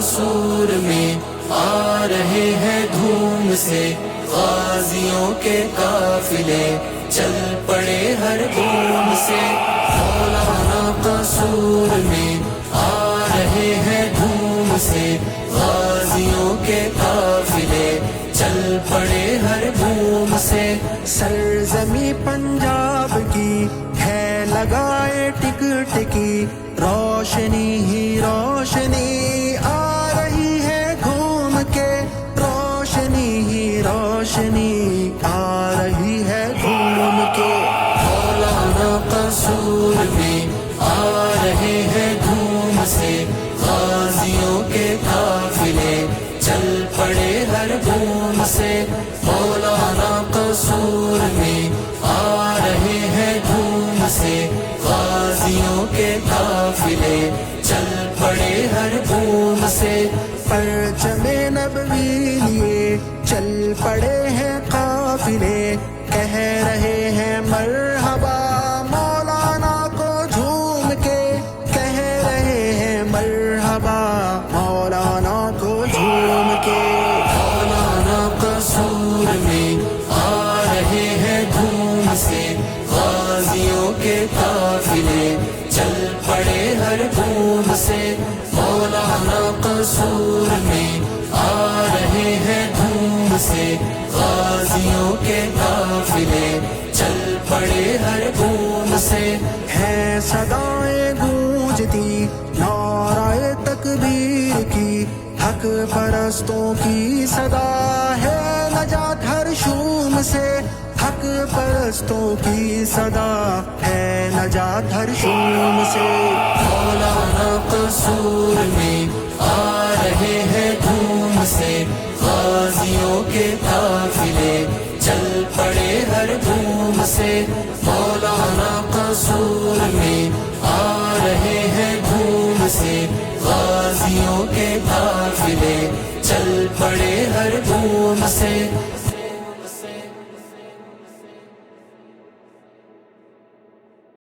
قصور میں آ رہے ہیں دھوم سے غازیوں کے قافلے، چل پڑے ہر بوم سے۔ مولانا قصور میں آ رہے ہیں دھوم سے غازیوں کے قافلے، چل پڑے ہر بوم سے۔ سرزمی پنجاب کی ہے لگائے ٹک ٹکی، روشنی ہی روشنی آ رہی ہے گھوم کے، روشنی ہی روشنی آ رہی ہے گھوم کے۔ مولانا قصور میں آ رہے ہیں دھوم سے غازیوں کے قافلے، چل پڑے ہر بوم سے۔ مولانا قصور میں آ رہے ہیں دھوم سے غازیوں کے قافلے، چل پڑے ہر بوم سے۔ پرچم نبوی لیے چل پڑے ہیں قافلے، کہہ رہے ہیں مرحبا مولانا کو جھوم کے، کہہ رہے ہیں مرحبا مولانا کو جھوم کے۔ مولانا قصور میں آ رہے ہیں دھوم سے غازیوں کے قافلے، چل پڑے ہر بوم سے۔ مولانا قصور میں آ رہے ہیں دھوم سے غازیوں کے قافلے، چل پڑے ہر بوم سے۔ ہے صدائیں گونجتی نعرہ تکبیر کی، حق پرستوں کی صدا ہے نجات ہر شوم سے، حق پرستوں کی صدا ہے نجات ہر شوم سے۔ مولانا قصور میں آ رہے ہیں دھوم سے غازیوں کے قافلے، چل پڑے ہر بوم سے۔ مولانا قصور میں آ رہے ہیں دھوم سے غازیوں کے قافلے، چل پڑے ہر بوم سے۔